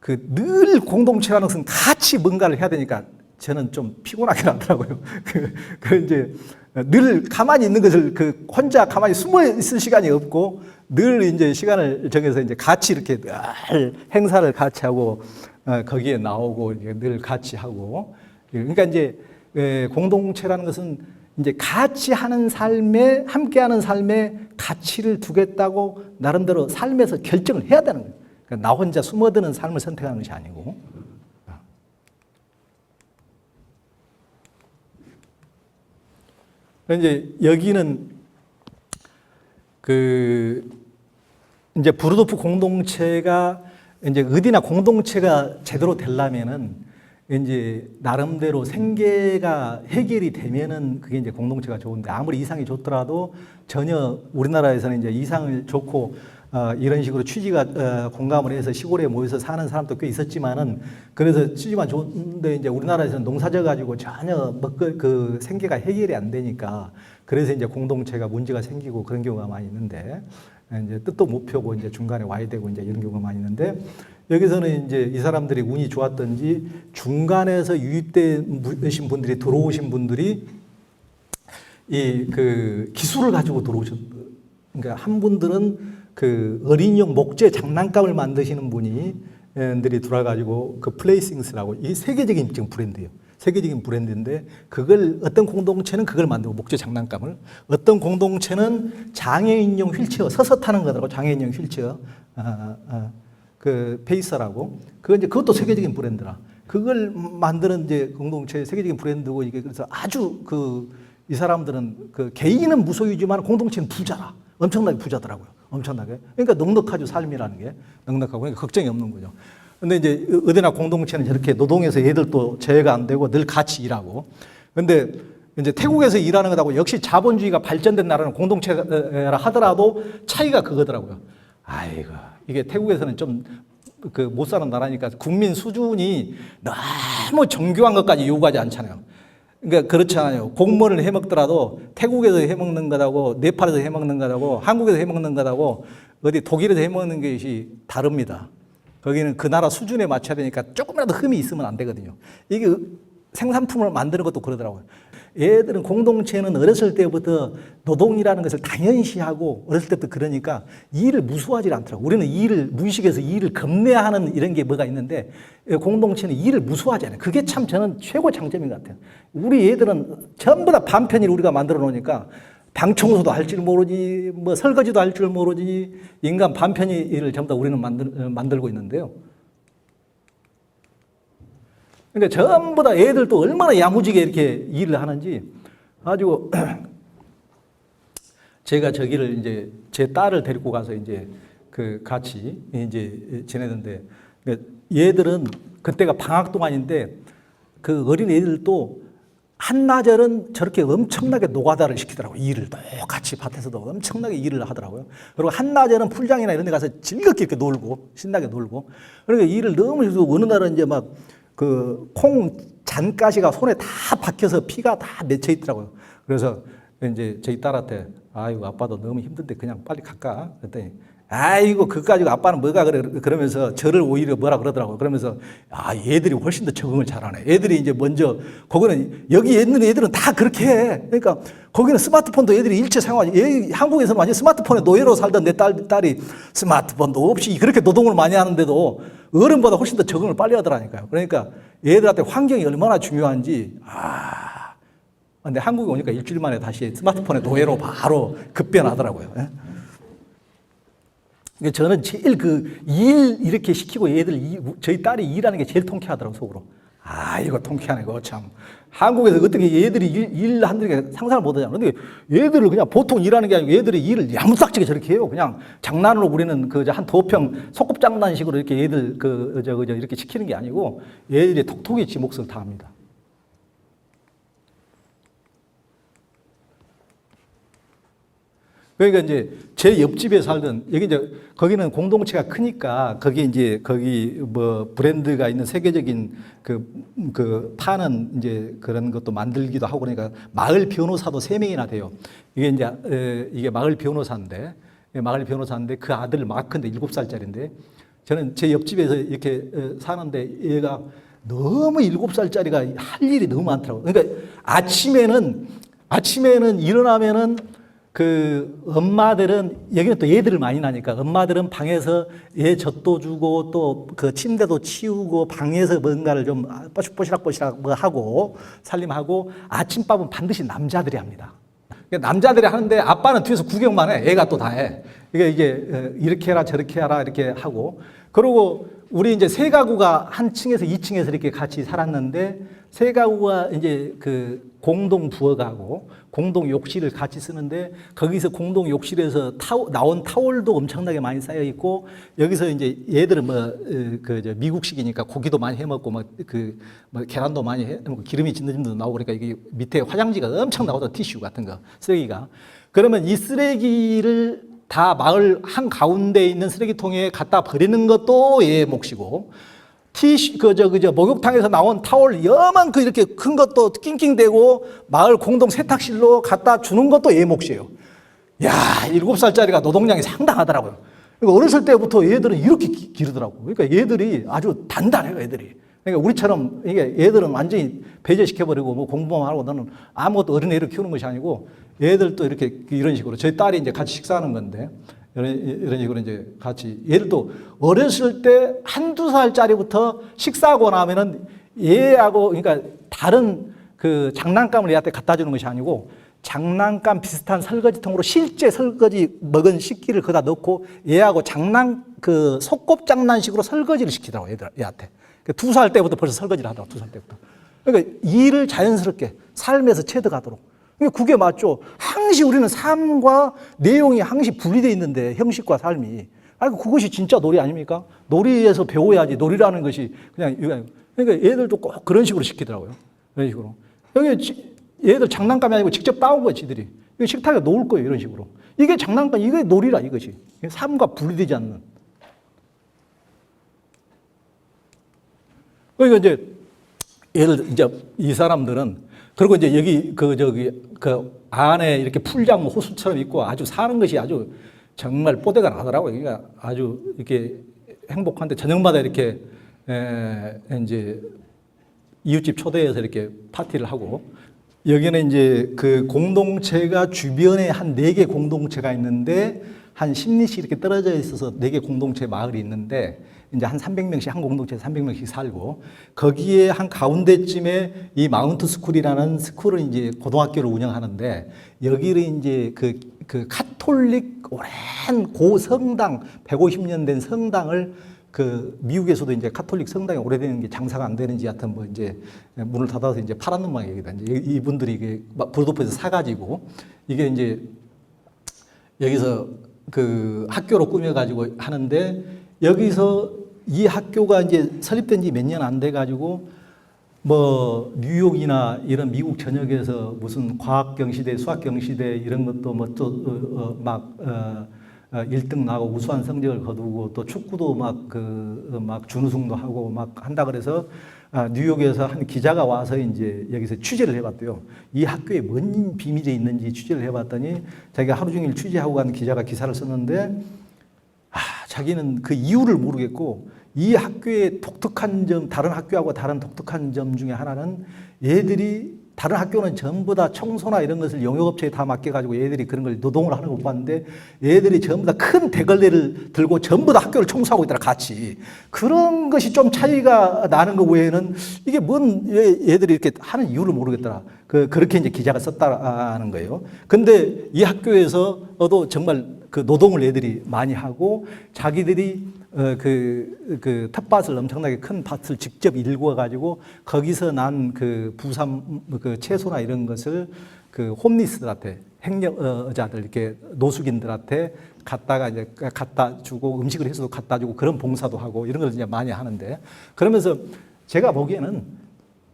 늘 공동체라는 것은 같이 뭔가를 해야 되니까 저는 좀 피곤하긴 하더라고요. 이제 늘 가만히 있는 것을 혼자 가만히 숨어 있을 시간이 없고 늘 이제 시간을 정해서 이제 같이 이렇게 늘 행사를 같이 하고 거기에 나오고 늘 같이 하고 그러니까 이제 공동체라는 것은 이제 같이 하는 삶에 함께하는 삶에 가치를 두겠다고 나름대로 삶에서 결정을 해야 되는 거예요. 그러니까 나 혼자 숨어드는 삶을 선택하는 것이 아니고. 이제 여기는 이제 브루도프 공동체가 이제 어디나 공동체가 제대로 되려면은 이제 나름대로 생계가 해결이 되면은 그게 이제 공동체가 좋은데 아무리 이상이 좋더라도 전혀 우리나라에서는 이제 이상을 좋고 이런 식으로 취지가 공감을 해서 시골에 모여서 사는 사람도 꽤 있었지만은 그래서 취지만 좋은데 이제 우리나라에서는 농사져 가지고 전혀 그 생계가 해결이 안 되니까 그래서 이제 공동체가 문제가 생기고 그런 경우가 많이 있는데 이제 뜻도 못 펴고 이제 중간에 와야 되고 이제 이런 경우가 많이 있는데 여기서는 이제 이 사람들이 운이 좋았던지 중간에서 유입되신 분들이 들어오신 분들이 기술을 가지고 그러니까 한 분들은 어린이용 목재 장난감을 만드시는 분들이 들어와가지고 플레이싱스라고 이 세계적인 지금 브랜드예요. 세계적인 브랜드인데 어떤 공동체는 그걸 만들고 목재 장난감을 어떤 공동체는 장애인용 휠체어 서서 타는 거더라고 장애인용 휠체어 그 페이서라고. 그것도 세계적인 브랜드라. 그걸 만드는 이제 공동체 세계적인 브랜드고 이게 그래서 아주 이 사람들은 개인은 무소유지만 공동체는 부자라. 엄청나게 부자더라고요. 엄청나게. 그러니까 넉넉하죠. 삶이라는 게. 넉넉하고. 그러니까 걱정이 없는 거죠. 근데 이제 어디나 공동체는 저렇게 노동해서 애들도 제외가 안 되고 늘 같이 일하고. 근데 이제 태국에서 일하는 것하고 역시 자본주의가 발전된 나라는 공동체라 하더라도 차이가 그거더라고요. 아이고, 이게 태국에서는 좀 못 사는 나라니까 국민 수준이 너무 정교한 것까지 요구하지 않잖아요. 그러니까 그렇잖아요. 공무원을 해먹더라도 태국에서 해먹는 것하고 네팔에서 해먹는 것하고 한국에서 해먹는 것하고 어디 독일에서 해먹는 것이 다릅니다. 거기는 그 나라 수준에 맞춰야 되니까 조금이라도 흠이 있으면 안 되거든요. 이게 생산품을 만드는 것도 그러더라고요. 얘들은 공동체는 어렸을 때부터 노동이라는 것을 당연시하고 어렸을 때부터 그러니까 일을 무수하지 않더라고요. 우리는 일을 무의식에서 일을 겁내하는 이런 게 뭐가 있는데 공동체는 일을 무수하지 않아요. 그게 참 저는 최고 장점인 것 같아요. 우리 얘들은 전부 다 반편을 우리가 만들어 놓으니까 방 청소도 할 줄 모르지 뭐 설거지도 할 줄 모르지 인간 반편의 일을 전부 다 우리는 만들고 있는데요. 그러니까 전부 다 애들도 얼마나 야무지게 이렇게 일을 하는지 가지고 제가 저기를 이제 제 딸을 데리고 가서 이제 같이 이제 지내는데 얘들은 그때가 방학 동안인데 그 어린 애들도 한나절은 저렇게 엄청나게 노가다를 시키더라고요. 일을 똑같이 밭에서도 엄청나게 일을 하더라고요. 그리고 한나절은 풀장이나 이런 데 가서 즐겁게 이렇게 놀고 신나게 놀고 그러니까 일을 너무 해서 어느 날은 이제 막 콩 잔가시가 손에 다 박혀서 피가 다 맺혀 있더라고요. 그래서 이제 저희 딸한테 아이고 아빠도 너무 힘든데 그냥 빨리 갈까? 그랬더니 아이고 그거 가지고 아빠는 뭐가 그래 그러면서 저를 오히려 뭐라 그러더라고요. 그러면서 얘들이 훨씬 더 적응을 잘하네. 애들이 이제 먼저 거기는 여기 있는 애들은 다 그렇게 해. 그러니까 거기는 스마트폰도 애들이 일체 사용하지. 한국에서는 완전 스마트폰에 노예로 살던 내 딸이 스마트폰도 없이 그렇게 노동을 많이 하는데도 어른보다 훨씬 더 적응을 빨리 하더라니까요. 그러니까 얘들한테 환경이 얼마나 중요한지 근데 한국에 오니까 일주일 만에 다시 스마트폰에 노예로 바로 급변하더라고요. 저는 제일 일 이렇게 시키고 저희 딸이 일하는 게 제일 통쾌하더라고요, 속으로. 이거 통쾌하네, 그거 참. 한국에서 어떻게 얘들이 일 한다는 게 상상을 못 하잖아요. 근데 얘들을 그냥 보통 일하는 게 아니고 얘들이 일을 야무싹지게 저렇게 해요. 그냥 장난으로 우리는 한 도평 소꿉장난식으로 이렇게 얘들 이렇게 시키는 게 아니고 얘들이 톡톡이 지 몫을 다 합니다. 그러니까 이제 제 옆집에 살던 여기 이제 거기는 공동체가 크니까 거기 뭐 브랜드가 있는 세계적인 파는 이제 그런 것도 만들기도 하고 그러니까 마을 변호사도 3명이나 돼요. 이게 마을 변호사인데 그 아들 마크인데 7살짜리인데 저는 제 옆집에서 이렇게 사는데 얘가 너무 7살짜리가 할 일이 너무 많더라고요. 그러니까 아침에는 일어나면은 엄마들은, 여기는 또 얘들을 많이 나니까, 엄마들은 방에서 얘 젖도 주고, 또 침대도 치우고, 방에서 뭔가를 좀 뽀시락뽀시락 뭐 하고, 살림하고, 아침밥은 반드시 남자들이 합니다. 남자들이 하는데 아빠는 뒤에서 구경만 해. 얘가 또 다 해. 이게 이렇게 해라, 저렇게 해라, 이렇게 하고. 그리고 우리 이제 세 가구가 한 층에서 2층에서 이렇게 같이 살았는데, 세 가구가 이제 공동 부엌하고 공동 욕실을 같이 쓰는데 거기서 공동 욕실에서 나온 타월도 엄청나게 많이 쌓여 있고 여기서 이제 얘들은 미국식이니까 고기도 많이 해 먹고 계란도 많이 해 먹고 기름이 진도 나오고 그러니까 이게 밑에 화장지가 엄청 나오죠. 티슈 같은 거 쓰레기가. 그러면 이 쓰레기를 다 마을 한 가운데 있는 쓰레기통에 갖다 버리는 것도 얘 몫이고 티슈, 목욕탕에서 나온 타월 여만큼 이렇게 큰 것도 낑낑대고 마을 공동 세탁실로 갖다 주는 것도 얘 몫이에요. 야, 7살짜리가 노동량이 상당하더라고요. 그러니까 어렸을 때부터 얘들은 이렇게 기르더라고요. 그러니까 얘들이 아주 단단해요, 애들이. 그러니까 우리처럼 얘들은 완전히 배제시켜버리고 뭐 공부만 하고 너는 아무것도 어린애를 키우는 것이 아니고 얘들도 이런 식으로 저희 딸이 이제 같이 식사하는 건데 이런 식으로 이제 같이 얘들도 어렸을 때 1~2살짜리부터 식사하고 나면은 얘하고 그러니까 다른 장난감을 얘한테 갖다 주는 것이 아니고 장난감 비슷한 설거지통으로 실제 설거지 먹은 식기를 거기다 넣고 얘하고 그 속곱장난식으로 설거지를 시키더라고, 애한테. 2살 때부터 벌써 설거지를 하더라고, 2살 때부터. 그러니까 일을 자연스럽게 삶에서 체득하도록. 그게 맞죠. 항시 우리는 삶과 내용이 항시 분리되어 있는데, 형식과 삶이. 아니, 그것이 진짜 놀이 아닙니까? 놀이에서 배워야지. 놀이라는 것이 그냥, 그러니까 얘들도 꼭 그런 식으로 시키더라고요. 그런 식으로. 여기 얘들 장난감이 아니고 직접 따온 거야, 지들이. 식탁에 놓을 거예요, 이런 식으로. 이게 장난감, 이게 놀이라, 이것이. 삶과 분리되지 않는. 그러니까 이제, 이제 이 사람들은, 그리고 이제 여기, 그 안에 이렇게 풀장 호수처럼 있고 아주 사는 것이 아주 정말 뽀대가 나더라고요. 그러니까 아주 이렇게 행복한데 저녁마다 이렇게, 이제 이웃집 초대해서 이렇게 파티를 하고, 여기는 이제 그 공동체가 주변에 한 4개 공동체가 있는데 한 10리씩 이렇게 떨어져 있어서 4개 공동체 마을이 있는데 이제 한 300명씩, 한 공동체에 300명씩 살고, 거기에 한 가운데쯤에 이 마운트 스쿨이라는 스쿨을 이제 고등학교를 운영하는데, 여기를 이제 그 카톨릭 오랜 고성당, 150년 된 성당을 그 미국에서도 이제 카톨릭 성당이 오래된 게 장사가 안 되는지 하여튼 뭐 이제 문을 닫아서 이제 팔았는 모양이다. 이제 이분들이 이게 브루도프에서 사가지고 이게 이제 여기서 그 학교로 꾸며가지고 하는데, 여기서 이 학교가 이제 설립된 지 몇 년 안 돼가지고 뭐 뉴욕이나 이런 미국 전역에서 무슨 과학 경시대, 수학 경시대 이런 것도 뭐 또 막 1등 나고 우수한 성적을 거두고, 또 축구도 막 준우승도 하고 막 한다 그래서 뉴욕에서 한 기자가 와서 이제 여기서 취재를 해봤대요. 이 학교에 뭔 비밀이 있는지 취재를 해봤더니 자기가 하루 종일 취재하고 간 기자가 기사를 썼는데, 자기는 그 이유를 모르겠고, 이 학교의 독특한 점, 다른 학교하고 다른 독특한 점 중에 하나는 얘들이, 다른 학교는 전부 다 청소나 이런 것을 용역업체에 다 맡겨가지고 얘들이 그런 걸 노동을 하는 거 못 봤는데, 얘들이 전부 다 큰 대걸레를 들고 전부 다 학교를 청소하고 있더라, 같이. 그런 것이 좀 차이가 나는 것 외에는 이게 뭔 얘들이 이렇게 하는 이유를 모르겠더라. 그렇게 이제 기자가 썼다는 거예요. 근데 이 학교에서도 정말 그 노동을 애들이 많이 하고, 자기들이 그 텃밭을, 엄청나게 큰 밭을 직접 일궈가지고 거기서 난 그 부산 그 채소나 이런 것을 그 홈리스들한테, 행여자들, 이렇게 노숙인들한테 갖다가 이제 갖다 주고, 음식을 해서도 갖다 주고 그런 봉사도 하고 이런 걸 이제 많이 하는데, 그러면서 제가 보기에는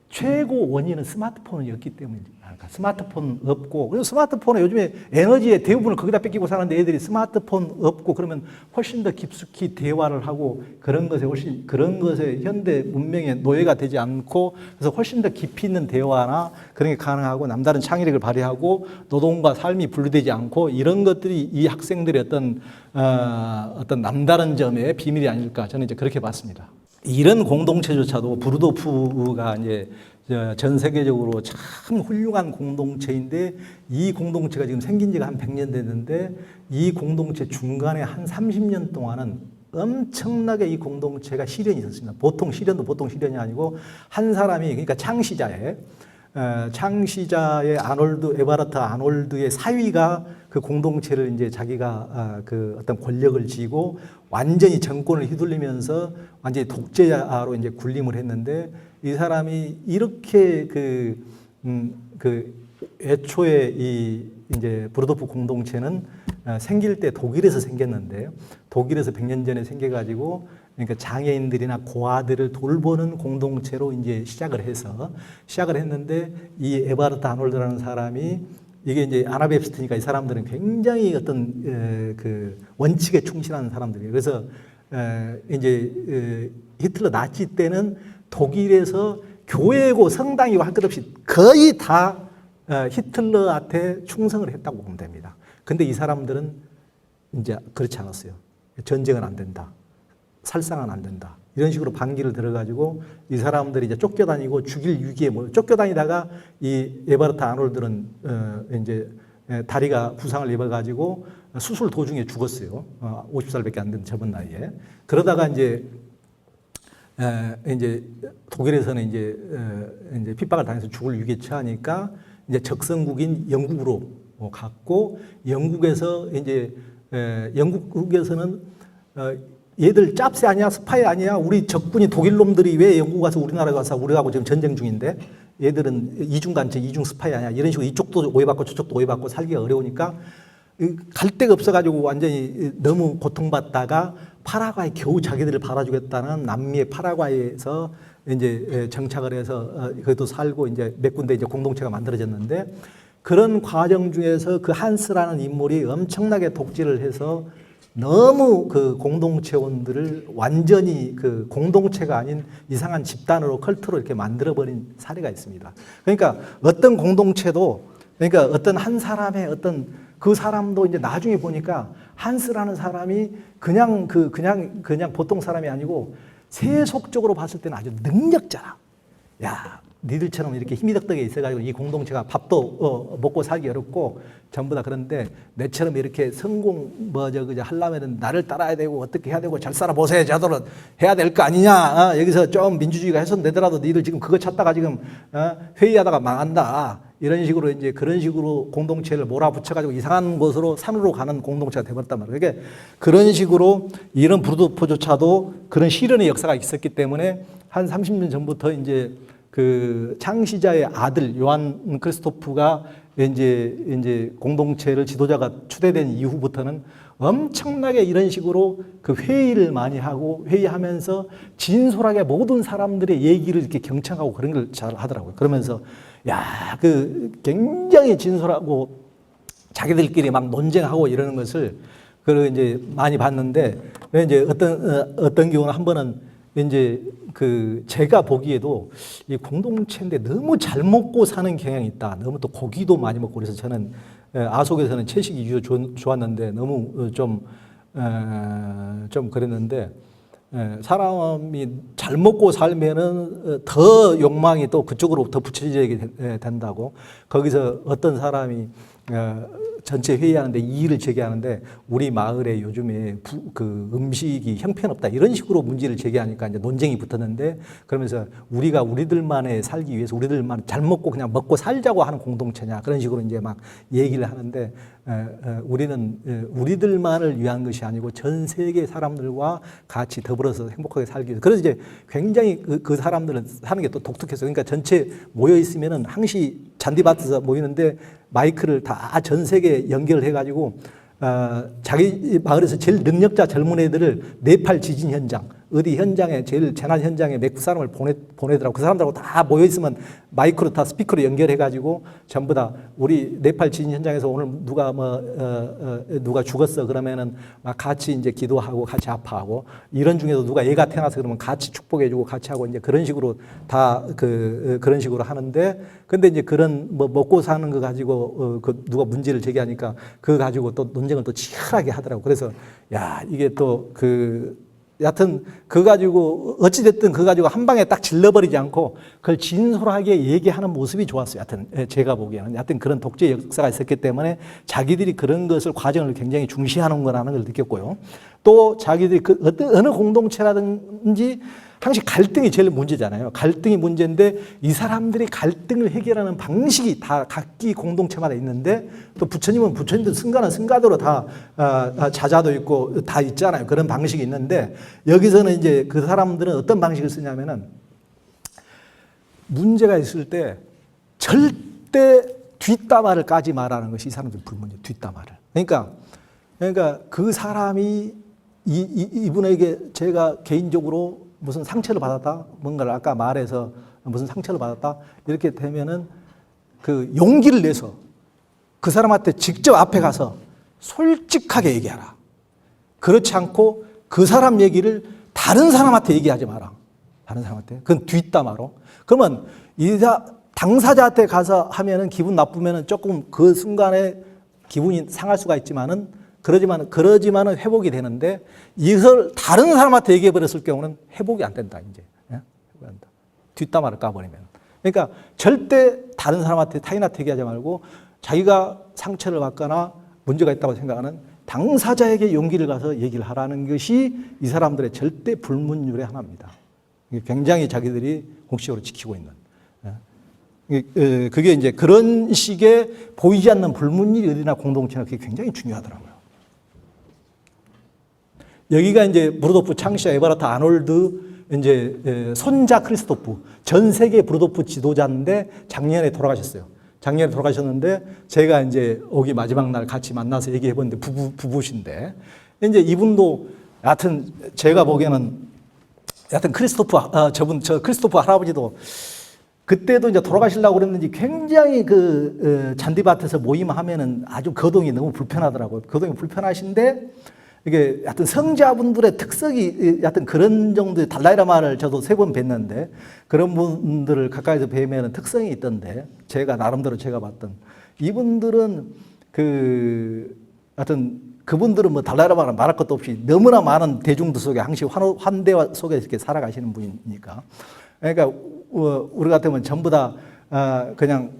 최고 원인은 스마트폰이었기 때문입니다. 스마트폰 없고, 그래서 스마트폰은 요즘에 에너지의 대부분을 거기다 뺏기고 사는데, 애들이 스마트폰 없고 그러면 훨씬 더 깊숙이 대화를 하고 그런 것에 현대 문명의 노예가 되지 않고, 그래서 훨씬 더 깊이 있는 대화나 그런 게 가능하고, 남다른 창의력을 발휘하고 노동과 삶이 분리되지 않고, 이런 것들이 이 학생들의 어떤 남다른 점의 비밀이 아닐까, 저는 이제 그렇게 봤습니다. 이런 공동체조차도 브루도프가 이제 전 세계적으로 참 훌륭한 공동체인데, 이 공동체가 지금 생긴 지가 한 100년 됐는데, 이 공동체 중간에 한 30년 동안은 엄청나게 이 공동체가 시련이 있었습니다. 보통 시련이 아니고, 한 사람이, 그러니까 창시자의 에바르트 아놀드의 사위가 그 공동체를 이제 자기가 그 어떤 권력을 쥐고 완전히 정권을 휘둘리면서 완전히 독재자로 이제 군림을 했는데, 이 사람이 이렇게 애초에 이제 브루도프 공동체는 생길 때 독일에서 생겼는데요. 독일에서 100년 전에 생겨가지고, 그러니까 장애인들이나 고아들을 돌보는 공동체로 이제 시작을 했는데, 이 에바르트 아놀드라는 사람이, 이게 이제 아나베프스트니까 이 사람들은 굉장히 어떤 그 원칙에 충실한 사람들이에요. 그래서 이제 히틀러 나치 때는 독일에서 교회고 성당이고 할 것 없이 거의 다 히틀러한테 충성을 했다고 보면 됩니다. 근데 이 사람들은 이제 그렇지 않았어요. 전쟁은 안 된다, 살상은 안 된다, 이런 식으로 반기를 들어가지고 이 사람들이 이제 쫓겨다니고 죽일 위기에 쫓겨다니다가 이 에바르트 아놀드는 이제 다리가 부상을 입어가지고 수술 도중에 죽었어요. 50살밖에 안 된 젊은 나이에. 그러다가 이제 독일에서는 이제 핍박을 당해서 죽을 위기에 처하니까 이제 적성국인 영국으로 갔고, 영국에서는 얘들 짭새 아니야? 스파이 아니야? 우리 적군이 독일 놈들이 왜 영국 가서 우리나라 가서 우리하고 지금 전쟁 중인데 얘들은 이중간첩, 이중 스파이 아니야? 이런 식으로 이쪽도 오해받고 저쪽도 오해받고 살기가 어려우니까 갈 데가 없어가지고 완전히 너무 고통받다가 파라과이 겨우 자기들을 받아주겠다는 남미의 파라과이에서 이제 정착을 해서 거기도 살고 이제 몇 군데 이제 공동체가 만들어졌는데 그런 과정 중에서 그 한스라는 인물이 엄청나게 독재를 해서 너무 그 공동체원들을 완전히 그 공동체가 아닌 이상한 집단으로 컬트로 이렇게 만들어버린 사례가 있습니다. 그러니까 어떤 공동체도 그러니까 어떤 한 사람의 어떤 그 사람도 이제 나중에 보니까 한스라는 사람이 그냥 보통 사람이 아니고 세속적으로 봤을 때는 아주 능력자라. 야, 니들처럼 이렇게 힘이 덕덕에 있어가지고 이 공동체가 밥도 먹고 살기 어렵고 전부 다 그런데 내처럼 이렇게 성공 그저 하려면은 나를 따라야 되고 어떻게 해야 되고 잘 살아보세요 자도록 해야 될 거 아니냐. 여기서 좀 민주주의가 훼손되더라도 니들 지금 그거 찾다가 지금 회의하다가 망한다. 이런 식으로 이제 그런 식으로 공동체를 몰아붙여가지고 이상한 곳으로 산으로 가는 공동체가 되버렸단 말이에요. 그러니까 그런 식으로 이런 부르도포조차도 그런 실현의 역사가 있었기 때문에 한 30년 전부터 이제 그 창시자의 아들 요한 크리스토프가 이제 공동체를 지도자가 추대된 이후부터는 엄청나게 이런 식으로 그 회의를 많이 하고 회의하면서 진솔하게 모든 사람들의 얘기를 이렇게 경청하고 그런 걸 잘 하더라고요. 그러면서 야, 그 굉장히 진솔하고 자기들끼리 막 논쟁하고 이러는 것을 그 이제 많이 봤는데 이제 어떤 경우는 한 번은 이제 그 제가 보기에도 이 공동체인데 너무 잘 먹고 사는 경향이 있다. 너무 또 고기도 많이 먹고 그래서 저는 아속에서는 채식이 유저 좋았는데 너무 좀 그랬는데 사람이 잘 먹고 살면은 더 욕망이 또 그쪽으로 더 붙여지게 된다고. 거기서 어떤 사람이 전체 회의하는데 이의를 제기하는데 우리 마을에 요즘에 그 음식이 형편없다 이런 식으로 문제를 제기하니까 이제 논쟁이 붙었는데 그러면서 우리가 우리들만의 살기 위해서 우리들만 잘 먹고 그냥 먹고 살자고 하는 공동체냐 그런 식으로 이제 막 얘기를 하는데 우리는 우리들만을 위한 것이 아니고 전 세계 사람들과 같이 더불어서 행복하게 살기 위해서 그래서 이제 굉장히 그 사람들은 사는 게 또 독특해서 그러니까 전체 모여 있으면은 항시 잔디밭에서 모이는데 마이크를 다 전 세계에 연결을 해가지고 자기 마을에서 제일 능력자 젊은 애들을 네팔 지진 현장 어디 현장에 제일 재난 현장에 몇 사람을 보내더라고. 그 사람들하고 다 모여 있으면 마이크로 다 스피커로 연결해가지고 전부 다 우리 네팔 지진 현장에서 오늘 누가 죽었어 그러면은 막 같이 이제 기도하고 같이 아파하고 이런 중에도 누가 애가 태어나서 그러면 같이 축복해주고 같이 하고 이제 그런 식으로 다 그런 식으로 하는데 근데 이제 그런 먹고 사는 거 가지고 그 누가 문제를 제기하니까 그거 가지고 또 논쟁을 또 치열하게 하더라고. 그래서 야 이게 또 여하튼 그거 가지고 어찌됐든 그거 가지고 한 방에 딱 질러버리지 않고 그걸 진솔하게 얘기하는 모습이 좋았어요. 여하튼 제가 보기에는 여하튼 그런 독재 역사가 있었기 때문에 자기들이 그런 것을 과정을 굉장히 중시하는 거라는 걸 느꼈고요. 또 자기들이 어느 공동체라든지 항상 갈등이 제일 문제잖아요. 갈등이 문제인데 이 사람들이 갈등을 해결하는 방식이 다 각기 공동체마다 있는데 또 부처님은 부처님들 승가는 승가대로 다 자자도 있고 다 있잖아요. 그런 방식이 있는데 여기서는 이제 그 사람들은 어떤 방식을 쓰냐면은 문제가 있을 때 절대 뒷담화를 까지 말라는 것이 이 사람들 불문이에요. 뒷담화를. 그러니까 그 사람이 이분에게 제가 개인적으로 무슨 상처를 받았다, 뭔가를 아까 말해서 무슨 상처를 받았다, 이렇게 되면은 그 용기를 내서 그 사람한테 직접 앞에 가서 솔직하게 얘기하라. 그렇지 않고 그 사람 얘기를 다른 사람한테 얘기하지 마라. 다른 사람한테. 그건 뒷담화로. 그러면 당사자한테 가서 하면은 기분 나쁘면은 조금 그 순간에 기분이 상할 수가 있지만은 그러지만은 회복이 되는데 이걸 다른 사람한테 얘기해 버렸을 경우는 회복이 안 된다 이제. 회복이 안 된다. 뒷담화를 까버리면. 그러니까 절대 다른 사람한테 타인한테 얘기하지 말고 자기가 상처를 받거나 문제가 있다고 생각하는 당사자에게 용기를 가서 얘기를 하라는 것이 이 사람들의 절대 불문율의 하나입니다. 굉장히 자기들이 공식적으로 지키고 있는. 그게 이제 그런 식의 보이지 않는 불문율이 어디나 공동체나 그게 굉장히 중요하더라고요. 여기가 이제 브루도프 창시자 에버하트 아놀드 이제 손자 크리스토프 전 세계 브루도프 지도자인데 작년에 돌아가셨어요. 작년에 돌아가셨는데 제가 이제 오기 마지막 날 같이 만나서 얘기해 봤는데 부부신데 이제 이분도 여하튼 제가 보기에는 여하튼 저 크리스토프 할아버지도 그때도 이제 돌아가시려고 그랬는지 굉장히 그 잔디밭에서 모임하면은 아주 거동이 너무 불편하더라고요. 거동이 불편하신데 이게 하여튼 성자분들의 특성이 하여튼 그런 정도의 달라이라마를 저도 3번 뵀는데 그런 분들을 가까이서 뵈면 특성이 있던데 제가 나름대로 제가 봤던 이분들은 하여튼 그분들은 뭐 달라이라마를 말할 것도 없이 너무나 많은 대중들 속에 항시 환대와 속에 이렇게 살아가시는 분이니까 그러니까 우리 같으면 전부 다 그냥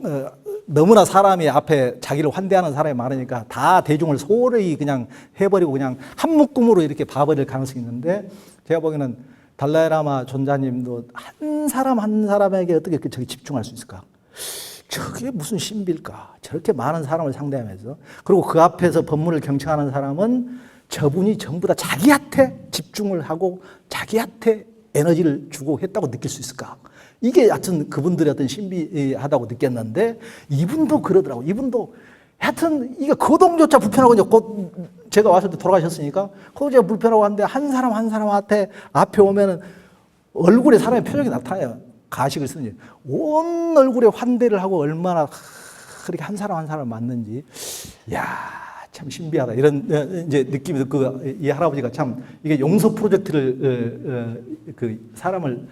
너무나 사람이 앞에 자기를 환대하는 사람이 많으니까 다 대중을 소홀히 그냥 해버리고 그냥 한 묶음으로 이렇게 봐버릴 가능성이 있는데 제가 보기에는 달라이라마 존자님도 한 사람 한 사람에게 어떻게 저기 집중할 수 있을까? 저게 무슨 신비일까? 저렇게 많은 사람을 상대하면서 그리고 그 앞에서 법문을 경청하는 사람은 저분이 전부 다 자기한테 집중을 하고 자기한테 에너지를 주고 했다고 느낄 수 있을까? 이게 하여튼 그분들의 어떤 신비하다고 느꼈는데 이분도 그러더라고. 이분도 하여튼 이게 거동조차 불편하고 이제 곧 제가 왔을 때 돌아가셨으니까 거동조차 불편하고 한데 한 사람 한 사람한테 앞에 오면은 얼굴에 사람의 표정이 나타나요. 가식을 쓰는지 온 얼굴에 환대를 하고 얼마나 그렇게 한 사람 한 사람 맞는지 야. 참 신비하다 이런 이제 느낌이 듣고 이 할아버지가 참 이게 용서 프로젝트를 그 사람을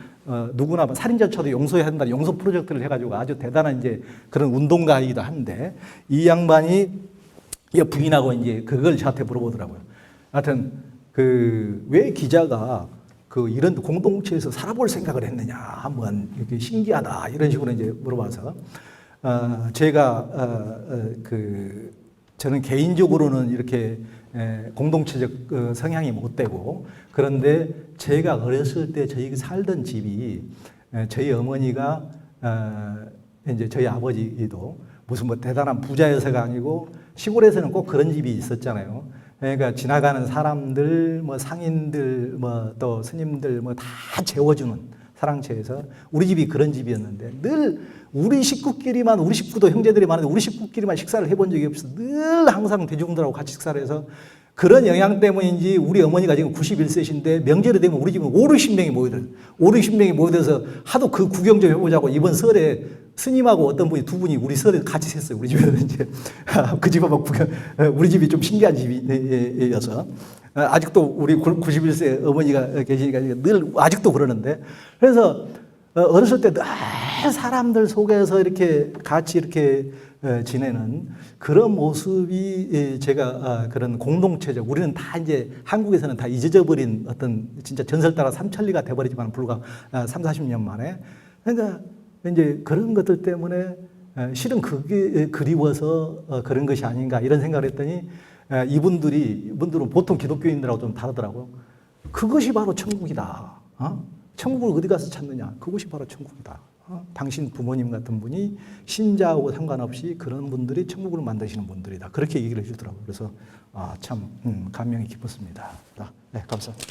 누구나 살인자 쳐도 용서해야 한다 용서 프로젝트를 해가지고 아주 대단한 이제 그런 운동가이기도 한데 이 양반이 부인하고 이제 그걸 저한테 물어보더라고요. 하여튼 왜 기자가 이런 공동체에서 살아볼 생각을 했느냐 한번 이렇게 신기하다 이런 식으로 이제 물어봐서 제가 저는 개인적으로는 이렇게 공동체적 성향이 못 되고 그런데 제가 어렸을 때 저희 살던 집이 저희 어머니가 이제 저희 아버지도 무슨 뭐 대단한 부자여서가 아니고 시골에서는 꼭 그런 집이 있었잖아요. 그러니까 지나가는 사람들 뭐 상인들 뭐 또 스님들 뭐 다 재워주는 사랑채에서 우리 집이 그런 집이었는데 늘 우리 식구끼리만 우리 식구도 형제들이 많은데 우리 식구끼리만 식사를 해본 적이 없어. 늘 항상 대중들하고 같이 식사를 해서 그런 영향 때문인지 우리 어머니가 지금 91세신데 명절이 되면 우리 집은 5, 60명이 모여들어요. 5, 60명이 모여들어서 하도 그 구경 좀 해보자고 이번 설에 스님하고 어떤 분이 두 분이 우리 설에 같이 샜어요. 우리 집에는 이제 그 집은 막 구경, 우리 집이 좀 신기한 집이어서 아직도 우리 91세 어머니가 계시니까 늘 아직도 그러는데 그래서 어렸을 때 늘 사람들 속에서 이렇게 같이 이렇게 지내는 그런 모습이 제가 그런 공동체적 우리는 다 이제 한국에서는 다 잊어져 버린 어떤 진짜 전설 따라 삼천리가 돼버리지만 불과 3, 40년 만에 그러니까 이제 그런 것들 때문에 실은 그게 그리워서 그런 것이 아닌가 이런 생각을 했더니 이분들은 보통 기독교인들하고 좀 다르더라고요. 그것이 바로 천국이다. 천국을 어디 가서 찾느냐? 그것이 바로 천국이다. 당신 부모님 같은 분이 신자하고 상관없이 그런 분들이 천국을 만드시는 분들이다. 그렇게 얘기를 해주더라고요. 그래서 참 감명이 깊었습니다. 네, 감사합니다.